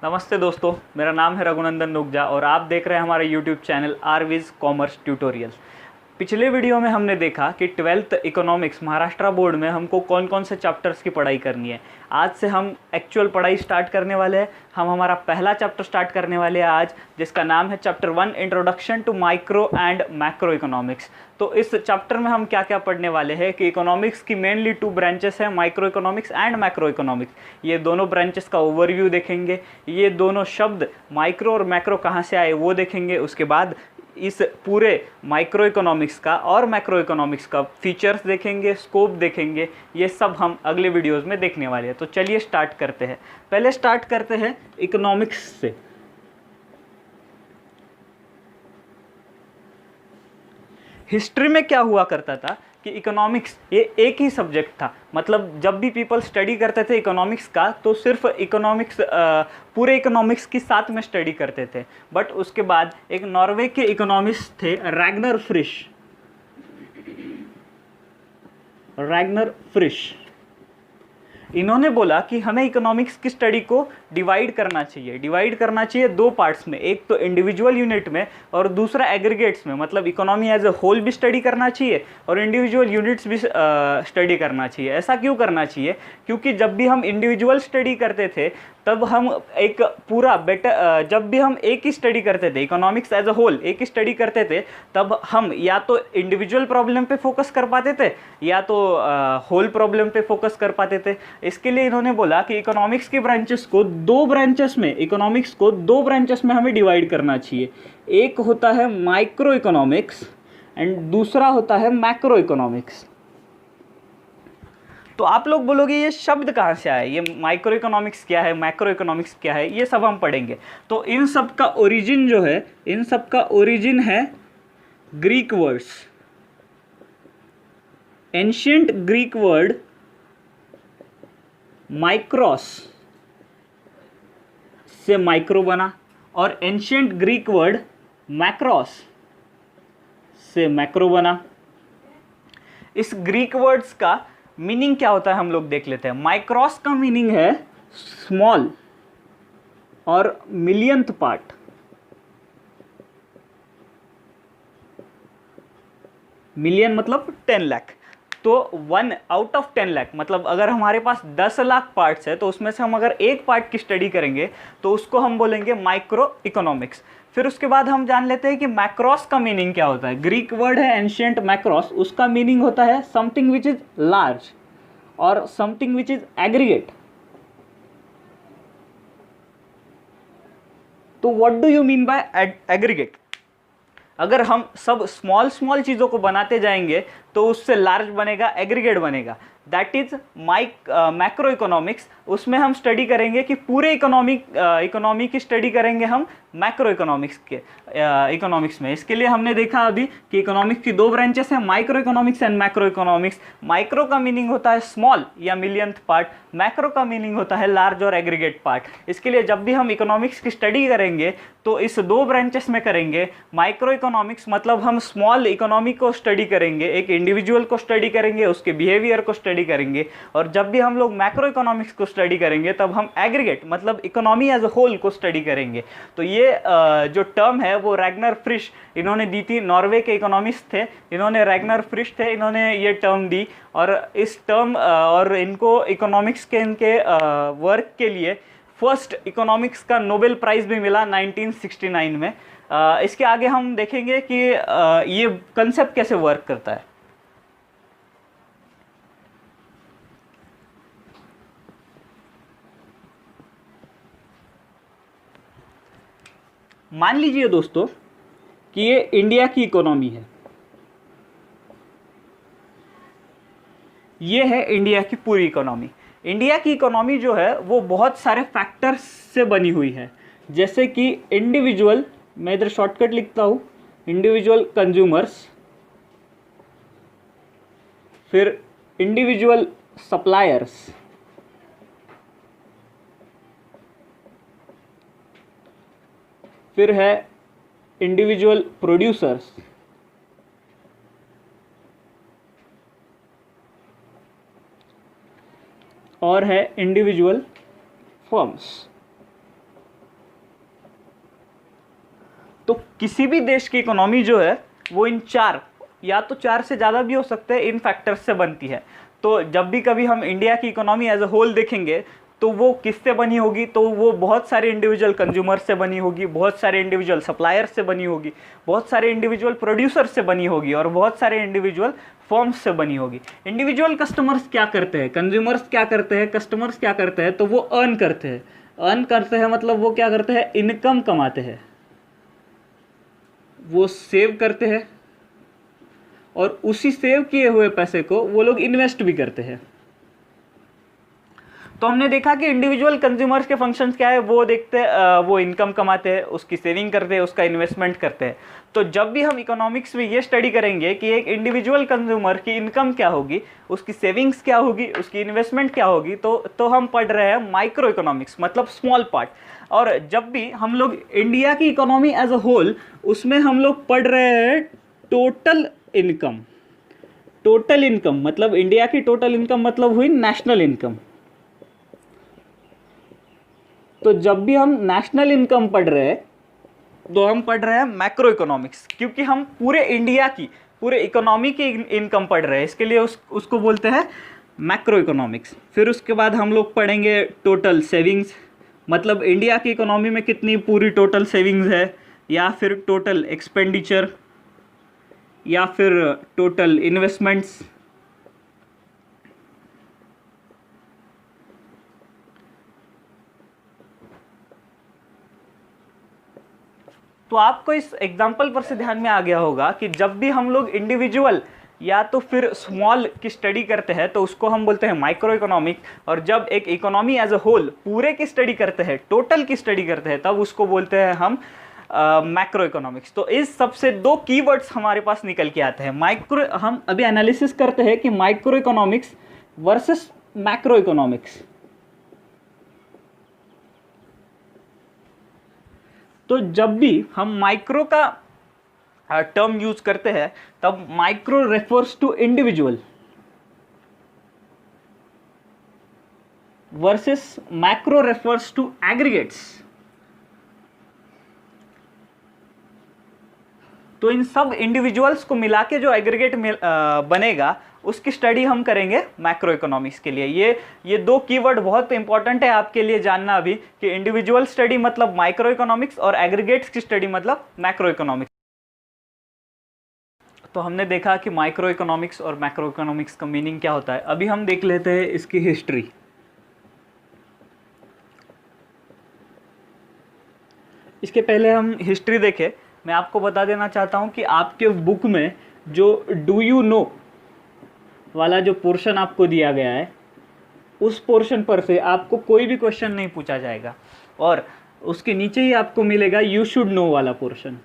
नमस्ते दोस्तों, मेरा नाम है रघुनंदन नुगजा और आप देख रहे हैं हमारे YouTube चैनल आरविज कॉमर्स ट्यूटोरियल्स। पिछले वीडियो में हमने देखा कि 12th इकोनॉमिक्स महाराष्ट्र बोर्ड में हमको कौन कौन से चैप्टर्स की पढ़ाई करनी है। आज से हम एक्चुअल पढ़ाई स्टार्ट करने वाले हैं। हम हमारा पहला चैप्टर स्टार्ट करने वाले हैं आज, जिसका नाम है chapter 1 introduction to micro and macro economics. तो इस चैप्टर में हम क्या क्या पढ़ने वाले हैं कि इकोनॉमिक्स की मेनली 2 ब्रांचेस हैं, micro economics and macro economics. ये दोनों ब्रांचेस का ओवरव्यू देखेंगे, ये दोनों शब्द माइक्रो और मैक्रो कहाँ से आए वो देखेंगे। उसके बाद इस पूरे माइक्रो इकोनॉमिक्स का और मैक्रो इकोनॉमिक्स का फीचर्स देखेंगे, स्कोप देखेंगे। ये सब हम अगले वीडियोस में देखने वाले हैं। तो चलिए स्टार्ट करते हैं। पहले स्टार्ट करते हैं इकोनॉमिक्स से। हिस्ट्री में क्या हुआ करता था कि इकोनॉमिक्स ये एक ही सब्जेक्ट था। मतलब जब भी पीपल स्टडी करते थे इकोनॉमिक्स का तो सिर्फ इकोनॉमिक्स पूरे इकोनॉमिक्स की साथ में स्टडी करते थे। बट उसके बाद एक नॉर्वे के इकोनॉमिस्ट थे रैग्नर फ्रिश। इन्होंने बोला कि हमें इकोनॉमिक्स की स्टडी को डिवाइड करना चाहिए 2 पार्ट्स में। एक तो इंडिविजुअल यूनिट में और दूसरा एग्रीगेट्स में। मतलब इकोनॉमी एज अ होल भी स्टडी करना चाहिए और इंडिविजुअल यूनिट्स भी स्टडी करना चाहिए। ऐसा क्यों करना चाहिए? क्योंकि जब भी हम इंडिविजुअल स्टडी करते थे तब हम एक पूरा बेटर जब भी हम एक ही स्टडी करते थे, इकोनॉमिक्स एज अ होल एक ही स्टडी करते थे, तब हम या तो इंडिविजुअल प्रॉब्लम पे फोकस कर पाते थे या तो होल प्रॉब्लम पे फोकस कर पाते थे। इसके लिए इन्होंने बोला कि इकोनॉमिक्स की ब्रांचेस को 2 ब्रांचेस में हमें डिवाइड करना चाहिए। एक होता है माइक्रो इकोनॉमिक्स एंड दूसरा होता है मैक्रो इकोनॉमिक्स। तो आप लोग बोलोगे ये शब्द कहाँ से आए, ये माइक्रो इकोनॉमिक्स क्या है, मैक्रो इकोनॉमिक्स क्या है, ये सब हम पढ़ेंगे। तो इन सब का ओरिजिन है Greek words. Ancient Greek word micros से माइक्रो बना और एंशिएंट ग्रीक वर्ड मैक्रोस से मैक्रो बना। इस ग्रीक वर्ड्स का मीनिंग क्या होता है हम लोग देख लेते हैं। माइक्रोस का मीनिंग है स्मॉल और मिलियंथ पार्ट। मिलियन मतलब 10 लाख। तो 1 आउट ऑफ 10 लाख मतलब अगर हमारे पास 10 लाख पार्ट्स है तो उसमें से हम अगर एक पार्ट की स्टडी करेंगे तो उसको हम बोलेंगे माइक्रो इकोनॉमिक्स। फिर उसके बाद हम जान लेते हैं कि मैक्रोस का मीनिंग क्या होता है। ग्रीक वर्ड है एंशिएंट मैक्रोस, उसका मीनिंग होता है समथिंग विच इज लार्ज और समथिंग विच इज एग्रीगेट। तो what do you mean by aggregate? अगर हम सब स्मॉल चीज़ों को बनाते जाएंगे तो उससे लार्ज बनेगा, एग्रीगेट बनेगा। That is macro economics. उसमें हम स्टडी करेंगे कि पूरे इकोनॉमी की स्टडी करेंगे हम मैक्रो इकोनॉमिक्स में। इसके लिए हमने देखा अभी कि इकोनॉमिक्स की 2 ब्रांचेस हैं, micro economics and macro economics. Micro का मीनिंग होता है स्मॉल या मिलियंथ पार्ट, मैक्रो का मीनिंग होता है लार्ज और एग्रीगेट पार्ट। इसके लिए जब भी हम इकोनॉमिक्स की स्टडी करेंगे तो इस 2 ब्रांचेस में करेंगे। माइक्रो इकोनॉमिक्स मतलब हम स्मॉल इकोनॉमी को स्टडी करेंगे, एक इंडिविजुअल को स्टडी करेंगे, उसके बिहेवियर को स्टडी करेंगे। और जब भी हम लोग मैक्रो इकोनॉमिक्स को स्टडी करेंगे तब हम एग्रीगेट मतलब इकोनॉमी एज अ होल को स्टडी करेंगे। तो ये जो टर्म है वो रैग्नर फ्रिश इन्होंने दी थी। नॉर्वे के इकोनॉमिस्ट थे, रैग्नर फ्रिश थे, इन्होंने ये टर्म दी। और इस टर्म और इनको इकोनॉमिक्स के इनके वर्क के लिए फर्स्ट इकोनॉमिक्स का नोबेल प्राइज भी मिला 1969 में। इसके आगे हम देखेंगे कि ये कंसेप्ट कैसे वर्क करता है। मान लीजिए दोस्तों कि ये इंडिया की इकोनॉमी है, ये है इंडिया की पूरी इकोनॉमी। इंडिया की इकोनॉमी जो है वो बहुत सारे फैक्टर्स से बनी हुई है, जैसे कि इंडिविजुअल, मैं इधर शॉर्टकट लिखता हूँ, इंडिविजुअल कंज्यूमर्स, फिर इंडिविजुअल सप्लायर्स, फिर है इंडिविजुअल प्रोड्यूसर्स, और है इंडिविजुअल फर्म्स। तो किसी भी देश की इकोनॉमी जो है वो इन चार या तो चार से ज़्यादा भी हो सकते हैं इन फैक्टर्स से बनती है। तो जब भी कभी हम इंडिया की इकोनॉमी एज अ होल देखेंगे तो वो किससे बनी होगी, तो वो बहुत सारे इंडिविजुअल कंज्यूमर से बनी होगी, बहुत सारे इंडिविजुअल सप्लायर्स से बनी होगी, बहुत सारे इंडिविजुअल प्रोड्यूसर्स से बनी होगी और बहुत सारे इंडिविजुअल फर्म्स से बनी होगी। इंडिविजुअल कस्टमर्स क्या करते हैं, कंज्यूमर्स क्या करते हैं, कस्टमर्स क्या करते हैं, तो वो अर्न करते हैं। अर्न करते हैं मतलब वो क्या करते हैं, इनकम कमाते हैं, वो सेव करते हैं और उसी सेव किए हुए पैसे को वो लोग इन्वेस्ट भी करते हैं। तो हमने देखा कि इंडिविजुअल कंज्यूमर्स के फंक्शंस क्या है, वो देखते हैं, वो इनकम कमाते हैं, उसकी सेविंग करते हैं, उसका इन्वेस्टमेंट करते हैं। तो जब भी हम इकोनॉमिक्स में ये स्टडी करेंगे कि एक इंडिविजुअल कंज्यूमर की इनकम क्या होगी, उसकी सेविंग्स क्या होगी, उसकी इन्वेस्टमेंट क्या होगी, तो हम पढ़ रहे हैं माइक्रो इकोनॉमिक्स, मतलब स्मॉल पार्ट। और जब भी हम लोग इंडिया की इकोनॉमी एज अ होल, उसमें हम लोग पढ़ रहे हैं टोटल इनकम। टोटल इनकम मतलब इंडिया की टोटल इनकम मतलब हुई नेशनल इनकम। तो जब भी हम नेशनल इनकम पढ़ रहे हैं तो हम पढ़ रहे हैं मैक्रो इकोनॉमिक्स, क्योंकि हम पूरे इंडिया की, पूरे इकोनॉमी की इनकम पढ़ रहे हैं, इसके लिए उसको बोलते हैं मैक्रो इकोनॉमिक्स। फिर उसके बाद हम लोग पढ़ेंगे टोटल सेविंग्स, मतलब इंडिया की इकोनॉमी में कितनी पूरी टोटल सेविंग्स है, या फिर टोटल एक्सपेंडिचर, या फिर टोटल इन्वेस्टमेंट्स। तो आपको इस एग्जाम्पल पर से ध्यान में आ गया होगा कि जब भी हम लोग इंडिविजुअल या तो फिर स्मॉल की स्टडी करते हैं तो उसको हम बोलते हैं माइक्रो इकोनॉमिक, और जब एक इकोनॉमी एज अ होल पूरे की स्टडी करते हैं, टोटल की स्टडी करते हैं, तब उसको बोलते हैं हम मैक्रो इकोनॉमिक्स। तो इस सबसे दो कीवर्ड्स हमारे पास निकल के आते हैं। माइक्रो, हम अभी एनालिसिस करते हैं कि micro economics versus macro economics. तो जब भी हम माइक्रो का टर्म यूज करते हैं तब micro refers to individual versus macro refers to aggregates. तो इन सब इंडिविजुअल्स को मिला के जो एग्रीगेट बनेगा उसकी स्टडी हम करेंगे मैक्रो इकोनॉमिक्स के लिए। ये दो कीवर्ड बहुत इंपॉर्टेंट है आपके लिए जानना अभी, कि इंडिविजुअल स्टडी मतलब माइक्रो इकोनॉमिक्स और एग्रीगेट्स की स्टडी मतलब मैक्रो इकोनॉमिक्स। तो हमने देखा कि माइक्रो इकोनॉमिक्स और मैक्रो इकोनॉमिक्स का मीनिंग क्या होता है। अभी हम देख लेते हैं इसकी हिस्ट्री। इसके पहले हम हिस्ट्री देखें, मैं आपको बता देना चाहता हूं कि आपके बुक में जो डू यू नो वाला जो पोर्शन आपको दिया गया है, उस पोर्शन पर से आपको कोई भी क्वेश्चन नहीं पूछा जाएगा, और उसके नीचे ही आपको मिलेगा यू शुड नो वाला पोर्शन।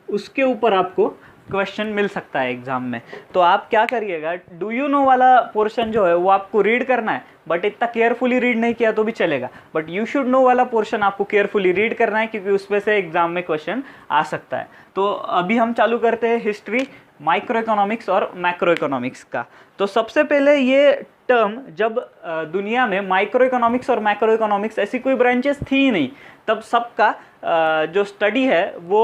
उसके ऊपर आपको क्वेश्चन मिल सकता है एग्जाम में। तो आप क्या करिएगा, डू यू नो वाला पोर्शन जो है वो आपको रीड करना है, बट इतना केयरफुली रीड नहीं किया तो भी चलेगा, बट यू शुड नो वाला पोर्शन आपको केयरफुली रीड करना है, क्योंकि उसमें से एग्जाम में क्वेश्चन आ सकता है। तो अभी हम चालू करते हैं हिस्ट्री माइक्रो इकोनॉमिक्स और मैक्रो इकोनॉमिक्स का। तो सबसे पहले ये टर्म, जब दुनिया में माइक्रो इकोनॉमिक्स और मैक्रो इकोनॉमिक्स ऐसी कोई ब्रांचेस थी ही नहीं, तब सबका जो स्टडी है वो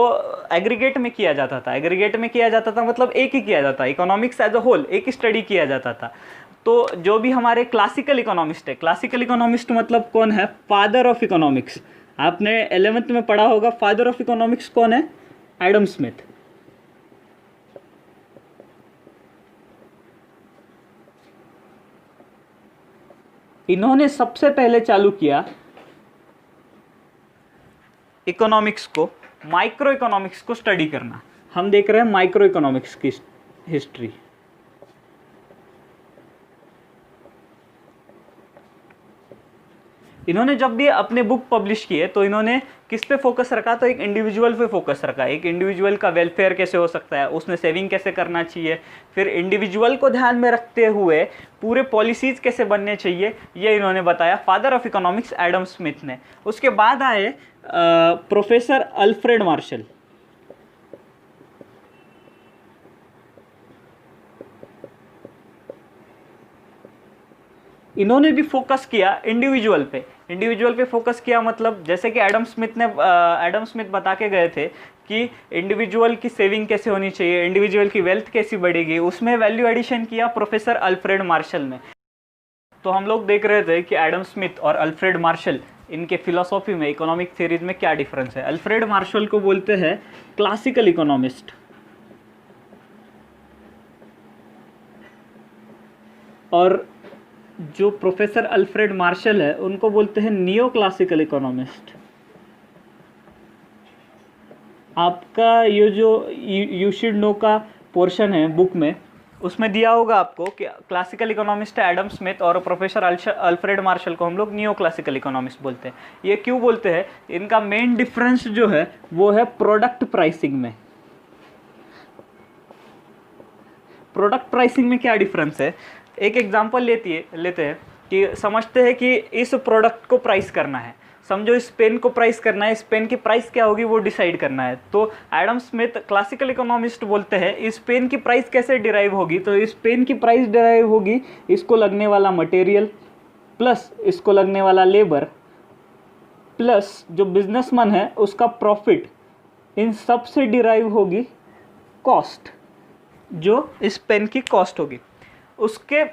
एग्रीगेट में किया जाता था। एग्रीगेट में किया जाता था मतलब एक ही किया जाता, इकोनॉमिक्स एज अ होल एक ही स्टडी किया जाता था। तो जो भी हमारे क्लासिकल इकोनॉमिस्ट है, क्लासिकल इकोनॉमिस्ट मतलब कौन है, फादर ऑफ इकोनॉमिक्स। आपने 11th में पढ़ा होगा फादर ऑफ इकोनॉमिक्स कौन है, एडम स्मिथ। इन्होंने सबसे पहले चालू किया इकोनॉमिक्स को, माइक्रो इकोनॉमिक्स को स्टडी करना। हम देख रहे हैं माइक्रो इकोनॉमिक्स की हिस्ट्री। इन्होंने जब भी अपने बुक पब्लिश किए तो इन्होंने किस पे फोकस रखा, तो एक इंडिविजुअल पे फोकस रखा। एक इंडिविजुअल का वेलफेयर कैसे हो सकता है, उसने सेविंग कैसे करना चाहिए, फिर इंडिविजुअल को ध्यान में रखते हुए पूरे पॉलिसीज कैसे बनने चाहिए, ये इन्होंने बताया father of economics Adam Smith ने। उसके बाद आए प्रोफेसर अल्फ्रेड मार्शल। इन्होंने भी फोकस किया इंडिविजुअल पे फोकस किया, मतलब जैसे कि एडम स्मिथ बता के गए थे कि इंडिविजुअल की सेविंग कैसे होनी चाहिए, इंडिविजुअल की वेल्थ कैसी बढ़ेगी, उसमें वैल्यू एडिशन किया प्रोफेसर अल्फ्रेड मार्शल ने। तो हम लोग देख रहे थे कि एडम स्मिथ और अल्फ्रेड मार्शल, इनके फिलोसॉफी में, इकोनॉमिक थ्योरीज में क्या डिफरेंस है। अल्फ्रेड मार्शल को बोलते हैं क्लासिकल इकोनॉमिस्ट, और जो प्रोफेसर अल्फ्रेड मार्शल है उनको बोलते हैं नियो क्लासिकल इकोनॉमिस्ट। आपका ये जो यू शुड नो का पोर्शन है बुक में, उसमें दिया होगा आपको कि क्लासिकल इकोनॉमिस्ट है एडम स्मिथ, और प्रोफेसर अल्फ्रेड मार्शल को हम लोग नियो क्लासिकल इकोनॉमिस्ट बोलते हैं। ये क्यों बोलते हैं? इनका मेन डिफरेंस जो है वो है प्रोडक्ट प्राइसिंग में। प्रोडक्ट प्राइसिंग में क्या डिफरेंस है? एक एग्जांपल लेते हैं कि समझते हैं कि इस प्रोडक्ट को प्राइस करना है, समझो इस पेन को प्राइस करना है, इस पेन की प्राइस क्या होगी वो डिसाइड करना है। तो एडम स्मिथ क्लासिकल इकोनॉमिस्ट बोलते हैं इस पेन की प्राइस कैसे डिराइव होगी? तो इस पेन की प्राइस डिराइव होगी इसको लगने वाला मटेरियल प्लस इसको लगने वाला लेबर प्लस जो बिजनेसमैन है उसका प्रॉफिट, इन सब से डिराइव होगी कॉस्ट, जो इस पेन की कॉस्ट होगी। उसके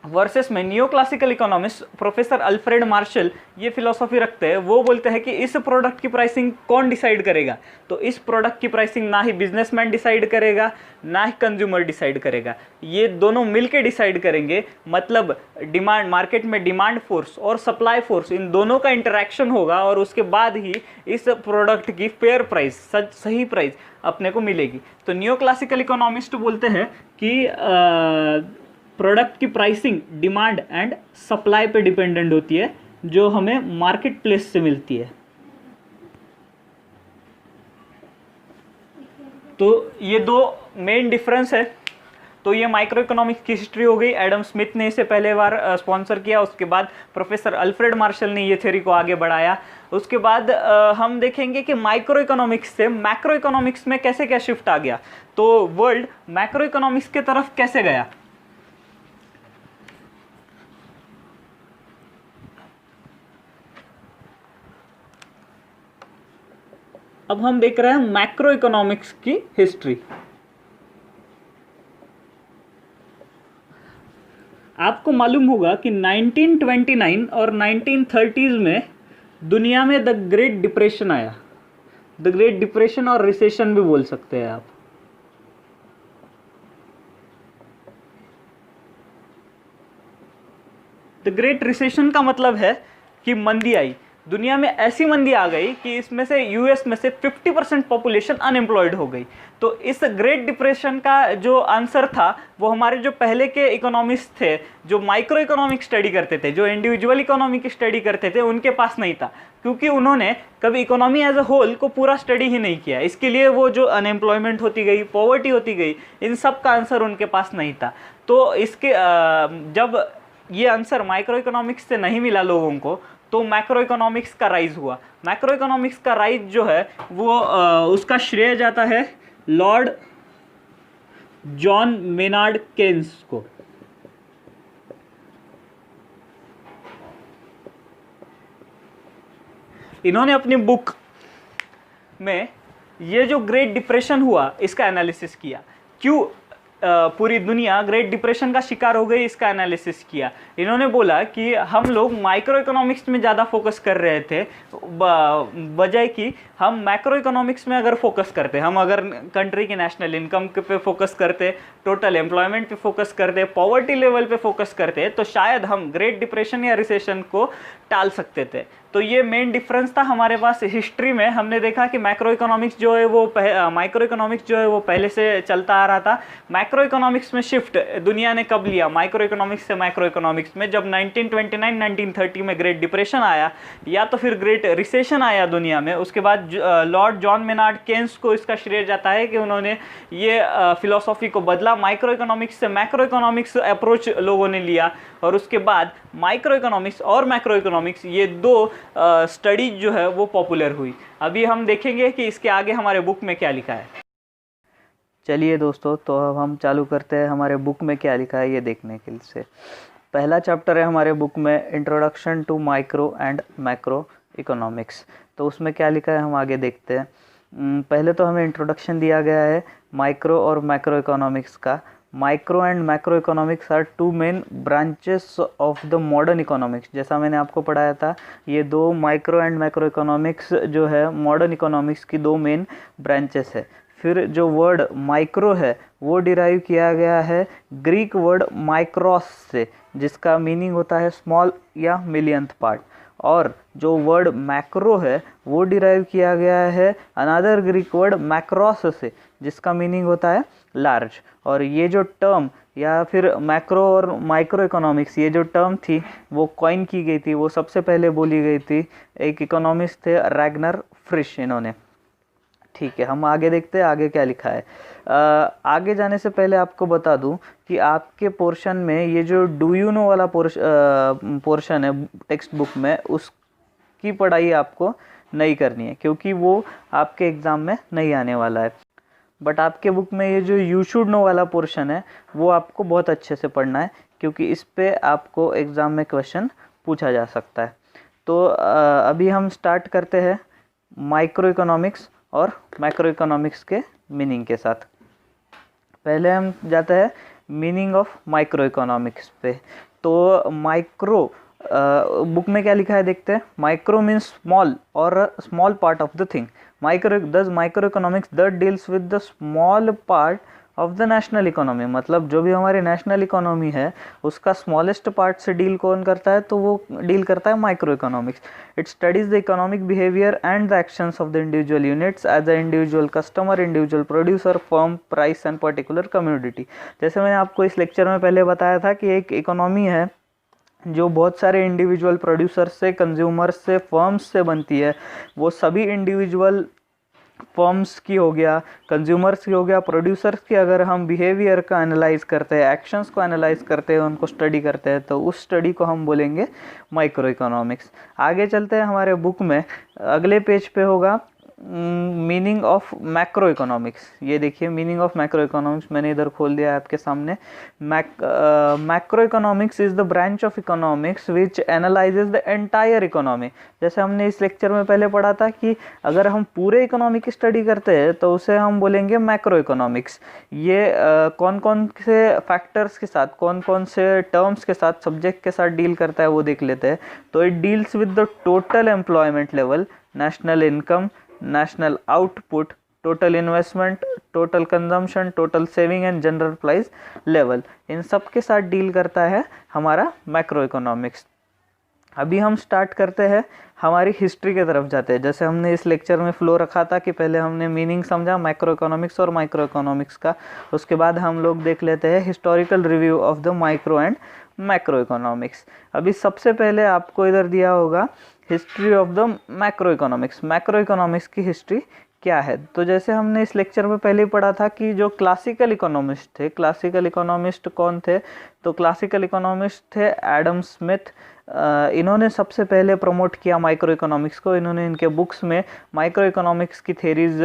वर्सेस में neo classical economist professor Alfred Marshall ये फिलॉसफी रखते हैं, वो बोलते हैं कि इस प्रोडक्ट की प्राइसिंग कौन डिसाइड करेगा? तो इस प्रोडक्ट की प्राइसिंग ना ही बिजनेसमैन डिसाइड करेगा ना ही कंज्यूमर डिसाइड करेगा, ये दोनों मिलके डिसाइड करेंगे। मतलब डिमांड, मार्केट में डिमांड फोर्स और सप्लाई फोर्स, इन दोनों का इंटरेक्शन होगा और उसके बाद ही इस प्रोडक्ट की फेयर प्राइस, सही प्राइस अपने को मिलेगी। तो नियो क्लासिकल इकोनॉमिस्ट बोलते हैं कि प्रोडक्ट की प्राइसिंग डिमांड एंड सप्लाई पे डिपेंडेंट होती है, जो हमें मार्केट प्लेस से मिलती है। तो ये दो मेन डिफरेंस है। तो ये माइक्रो इकोनॉमिक्स की हिस्ट्री हो गई। एडम स्मिथ ने इसे पहले बार स्पॉन्सर किया, उसके बाद प्रोफेसर अल्फ्रेड मार्शल ने ये थ्योरी को आगे बढ़ाया। उसके बाद हम देखेंगे कि माइक्रो इकोनॉमिक्स से मैक्रो इकोनॉमिक्स में कैसे क्या शिफ्ट आ गया, तो वर्ल्ड मैक्रो इकोनॉमिक्स की तरफ कैसे गया। अब हम देख रहे हैं मैक्रो इकोनॉमिक्स की हिस्ट्री। आपको मालूम होगा कि 1929 और 1930s में दुनिया में द ग्रेट डिप्रेशन आया। द ग्रेट डिप्रेशन और रिसेशन भी बोल सकते हैं आप। द ग्रेट रिसेशन का मतलब है कि मंदी आई, दुनिया में ऐसी मंदी आ गई कि इसमें से यूएस में से 50% पॉपुलेशन अनएम्प्लॉयड हो गई। तो इस ग्रेट डिप्रेशन का जो आंसर था वो हमारे जो पहले के इकोनॉमिस्ट थे, जो माइक्रो इकोनॉमिक स्टडी करते थे, जो इंडिविजुअल इकोनॉमी की स्टडी करते थे, उनके पास नहीं था, क्योंकि उन्होंने कभी इकोनॉमी एज अ होल को पूरा स्टडी ही नहीं किया। इसके लिए वो जो अनएम्प्लॉयमेंट होती गई, पॉवर्टी होती गई, इन सब का आंसर उनके पास नहीं था। तो इसके जब ये आंसर माइक्रो इकोनॉमिक्स से नहीं मिला लोगों को, तो मैक्रो इकोनॉमिक्स का राइज हुआ। मैक्रो इकोनॉमिक्स का राइज जो है वो उसका श्रेय जाता है लॉर्ड जॉन मेनार्ड केन्स को। इन्होंने अपनी बुक में ये जो ग्रेट डिप्रेशन हुआ इसका एनालिसिस किया, क्यों पूरी दुनिया ग्रेट डिप्रेशन का शिकार हो गई, इसका एनालिसिस किया। इन्होंने बोला कि हम लोग माइक्रो इकोनॉमिक्स में ज़्यादा फोकस कर रहे थे, बजाय कि हम मैक्रो इकोनॉमिक्स में अगर फोकस करते, हम अगर कंट्री की नेशनल इनकम पे फोकस करते, टोटल एम्प्लॉयमेंट पे फोकस करते, पॉवर्टी लेवल पे फोकस करते, तो शायद हम ग्रेट डिप्रेशन या रिसेशन को टाल सकते थे। तो ये मेन डिफरेंस था हमारे पास। हिस्ट्री में हमने देखा कि मैक्रो इकोनॉमिक्स जो है वो माइक्रो इकोनॉमिक्स जो है वो पहले से चलता आ रहा था। मैक्रो इकोनॉमिक्स में शिफ्ट दुनिया ने कब लिया माइक्रो इकोनॉमिक्स से मैक्रो इकोनॉमिक्स में? जब 1929-1930 में ग्रेट डिप्रेशन आया या तो फिर ग्रेट रिसेशन आया दुनिया में। उसके बाद लॉर्ड जॉन मेनार्ड केन्स को इसका श्रेय जाता है कि उन्होंने ये फिलॉसफी को बदला, माइक्रो इकोनॉमिक्स से मैक्रो इकोनॉमिक्स अप्रोच लोगों ने लिया, और उसके बाद माइक्रो इकोनॉमिक्स और मैक्रो इकोनॉमिक्स ये दो स्टडीज जो है वो पॉपुलर हुई। अभी हम देखेंगे कि इसके आगे हमारे बुक में क्या लिखा है। चलिए दोस्तों, तो अब हम चालू करते हैं हमारे बुक में क्या लिखा है ये देखने के लिए। पहला चैप्टर है हमारे बुक में introduction to micro and macro economics. तो उसमें क्या लिखा है हम आगे देखते हैं। पहले तो हमें इंट्रोडक्शन दिया गया है माइक्रो और मैक्रो इकोनॉमिक्स का। Micro and macro economics are two main branches of the modern economics. जैसा मैंने आपको पढ़ाया था, ये दो माइक्रो एंड मैक्रो इकोनॉमिक्स जो है मॉडर्न इकोनॉमिक्स की दो मेन ब्रांचेस है। फिर जो वर्ड माइक्रो है वो डिराइव किया गया है ग्रीक वर्ड माइक्रोस से, जिसका मीनिंग होता है स्मॉल या मिलियंथ पार्ट। और जो वर्ड मैक्रो है वो डिराइव किया गया है अनदर ग्रीक वर्ड मैक्रोस से, जिसका मीनिंग होता है लार्ज। और ये जो टर्म या फिर मैक्रो और माइक्रो इकोनॉमिक्स, ये जो टर्म थी वो कॉइन की गई थी, वो सबसे पहले बोली गई थी एक इकोनॉमिस्ट थे रैगनर फ्रिश, इन्होंने। ठीक है, हम आगे देखते हैं आगे क्या लिखा है। आगे जाने से पहले आपको बता दूं कि आपके पोर्शन में ये जो डू यू नो वाला पोर्शन है टेक्स्ट बुक में, उसकी पढ़ाई आपको नहीं करनी है, क्योंकि वो आपके एग्ज़ाम में नहीं आने वाला है। बट आपके बुक में ये जो यू शुड नो वाला पोर्शन है वो आपको बहुत अच्छे से पढ़ना है, क्योंकि इस पे आपको एग्ज़ाम में क्वेश्चन पूछा जा सकता है। तो अभी हम स्टार्ट करते हैं माइक्रो इकोनॉमिक्स और मैक्रो इकोनॉमिक्स के मीनिंग के साथ। पहले हम जाते हैं मीनिंग ऑफ माइक्रो इकोनॉमिक्स पे। तो माइक्रो बुक में क्या लिखा है देखते हैं। माइक्रो मीन्स स्मॉल और small part of the thing. Micro economics that deals with the small part of the national economy. मतलब जो भी हमारी नेशनल इकोनॉमी है उसका स्मॉलेस्ट पार्ट से डील कौन करता है, तो वो डील करता है micro economics. It studies the economic behaviour and the actions of the individual units as a individual customer, individual producer, firm, price and particular community. जैसे मैंने आपको इस लेक्चर में पहले बताया था कि एक इकोनॉमी है जो बहुत सारे इंडिविजुअल प्रोड्यूसर्स से, कंज्यूमर्स से, फर्म्स से बनती है। वो सभी इंडिविजुअल फर्म्स की हो गया, कंज्यूमर्स की हो गया, प्रोड्यूसर्स की अगर हम बिहेवियर का एनालाइज करते हैं, एक्शंस को एनालाइज करते हैं, उनको स्टडी करते हैं, तो उस स्टडी को हम बोलेंगे माइक्रो इकोनॉमिक्स। आगे चलते हैं हमारे बुक में, अगले पेज पे होगा मीनिंग ऑफ मैक्रो इकोनॉमिक्स। ये देखिए मीनिंग ऑफ मैक्रो इकोनॉमिक्स मैंने इधर खोल दिया है आपके सामने। Macro economics is the branch of economics which analyses the entire economy. जैसे हमने इस लेक्चर में पहले पढ़ा था कि अगर हम पूरे इकोनॉमी की स्टडी करते हैं तो उसे हम बोलेंगे मैक्रो इकोनॉमिक्स। ये कौन कौन से फैक्टर्स के साथ, कौन कौन से टर्म्स के साथ, सब्जेक्ट के साथ डील करता है वो देख लेते हैं। तो it deals with the total employment level, national income, national output, total investment, total consumption, total saving and general price level. इन सब के साथ डील करता है हमारा मैक्रो इकोनॉमिक्स। अभी हम स्टार्ट करते हैं हमारी हिस्ट्री की तरफ जाते हैं। जैसे हमने इस लेक्चर में फ्लो रखा था कि पहले हमने मीनिंग समझा मैक्रो इकोनॉमिक्स और माइक्रो इकोनॉमिक्स का, उसके बाद हम लोग देख लेते हैं historical review of the micro and macro economics. अभी सबसे पहले आपको इधर दिया होगा history of the macro economics. Macro economics की हिस्ट्री क्या है, तो जैसे हमने इस लेक्चर में पहले ही पढ़ा था कि जो क्लासिकल इकोनॉमिस्ट थे, क्लासिकल इकोनॉमिस्ट कौन थे, तो क्लासिकल इकोनॉमिस्ट थे एडम स्मिथ। इन्होंने सबसे पहले प्रमोट किया माइक्रो इकोनॉमिक्स को। इन्होंने इनके बुक्स में माइक्रो इकोनॉमिक्स की थेरीज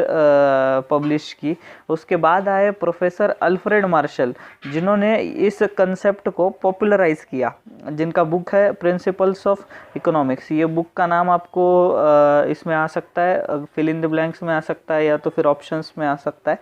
पब्लिश की। उसके बाद आए प्रोफेसर अल्फ्रेड मार्शल, जिन्होंने इस कंसेप्ट को पॉपुलराइज किया, जिनका बुक है प्रिंसिपल्स ऑफ इकोनॉमिक्स। ये बुक का नाम आपको इसमें आ सकता है, फिल इन द ब्लैंक्स में आ सकता है या तो फिर ऑप्शंस में आ सकता है।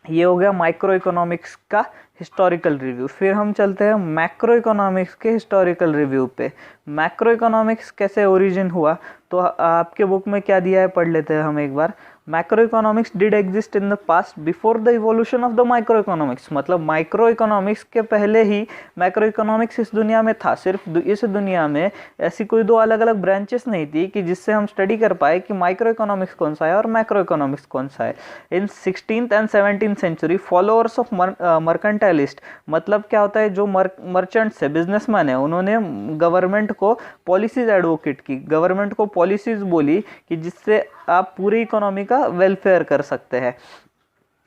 ये हो गया माइक्रो इकोनॉमिक्स का हिस्टोरिकल रिव्यू। फिर हम चलते हैं मैक्रो इकोनॉमिक्स के हिस्टोरिकल रिव्यू पे। मैक्रो इकोनॉमिक्स कैसे ओरिजिन हुआ, तो आपके बुक में क्या दिया है पढ़ लेते हैं हम एक बार। Macroeconomics did exist in the past before the evolution of the microeconomics. मतलब माइक्रो इकोनॉमिक्स के पहले ही मैक्रो इकोनॉमिक्स इस दुनिया में था। सिर्फ इस दुनिया में ऐसी कोई दो अलग अलग ब्रांचेस नहीं थी कि जिससे हम स्टडी कर पाए कि माइक्रो इकोनॉमिक्स कौन सा है और मैक्रो इकोनॉमिक्स कौन सा है। In 16th and 17th century followers of mercantilist, मतलब क्या होता है, जो मर्चेंट्स है, बिजनेसमैन है, उन्होंने गवर्नमेंट को पॉलिसीज एडवोकेट की, गवर्नमेंट को पॉलिसीज बोली कि जिससे आप पूरी इकोनॉमी का वेलफेयर कर सकते हैं।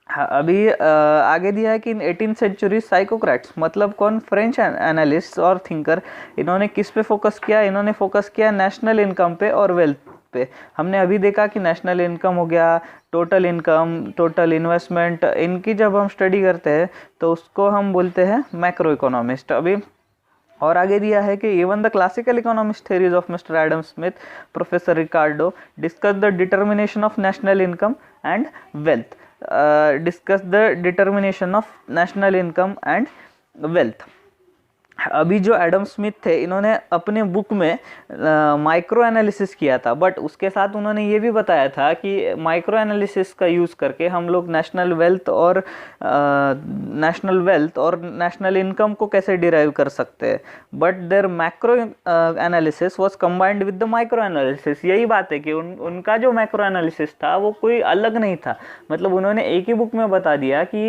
अभी आगे दिया है कि इन 18th सेंचुरी साइकोक्रेट्स, मतलब कौन, फ्रेंच एनालिस्ट और थिंकर, इन्होंने किस पे फोकस किया, इन्होंने फोकस किया नेशनल इनकम पे और वेल्थ पे। हमने अभी देखा कि नेशनल इनकम हो गया, टोटल इनकम, टोटल इन्वेस्टमेंट, इनकी जब हम स्टडी करते हैं तो उसको हम बोलते हैं मैक्रो इकोनॉमिस्ट। अभी और आगे दिया है कि even the classical economics theories of mister Adam Smith, professor Ricardo discuss the determination of national income and wealth, discuss the determination of national income and wealth. अभी जो एडम स्मिथ थे, इन्होंने अपने बुक में माइक्रो एनालिसिस किया था, but उसके साथ उन्होंने ये भी बताया था कि माइक्रो एनालिसिस का यूज़ करके हम लोग नेशनल वेल्थ और नेशनल इनकम को कैसे डिराइव कर सकते हैं। But there macro analysis was combined with the micro analysis. यही बात है कि उनका जो मैक्रो एनालिसिस था वो कोई अलग नहीं था, मतलब उन्होंने एक ही बुक में बता दिया कि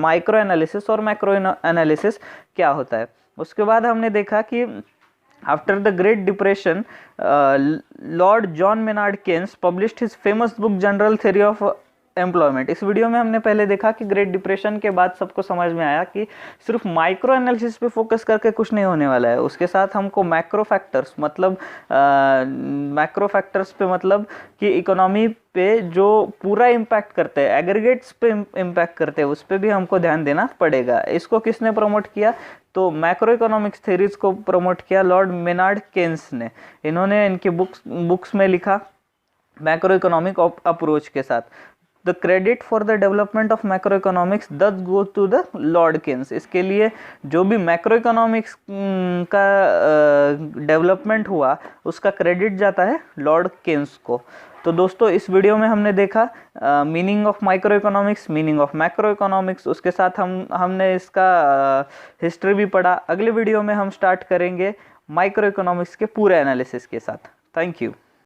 माइक्रो एनालिसिस और मैक्रो एनालिसिस क्या होता है। उसके बाद हमने देखा कि after the great depression lord John Maynard Keynes published his famous book general theory of employment. इस वीडियो में हमने पहले देखा कि ग्रेट डिप्रेशन के बाद सबको समझ में आया कि सिर्फ माइक्रो एनालिसिस पे फोकस करके कुछ नहीं होने वाला है, उसके साथ हमको मैक्रो फैक्टर्स पे मतलब कि इकोनॉमी पे जो पूरा इम्पैक्ट करते हैं, एग्रीगेट्स पे इम्पैक्ट करते हैं, उस पर भी हमको ध्यान देना पड़ेगा। इसको किसने प्रमोट किया? तो मैक्रो इकोनॉमिक्स थ्योरीज को प्रमोट किया लॉर्ड मेनार्ड केन्स ने। इन्होंने इनके बुक्स में लिखा मैक्रो इकोनॉमिक अप्रोच के साथ। The credit for the development of macroeconomics does go to the Lord Keynes. इसके लिए जो भी मैक्रो इकोनॉमिक्स का डेवलपमेंट हुआ उसका क्रेडिट जाता है लॉर्ड केन्स को। तो दोस्तों इस वीडियो में हमने देखा meaning of micro economics, meaning of macro economics, उसके साथ हमने इसका हिस्ट्री भी पढ़ा। अगले वीडियो में हम स्टार्ट करेंगे माइक्रो इकोनॉमिक्स के पूरे एनालिसिस के साथ। Thank you.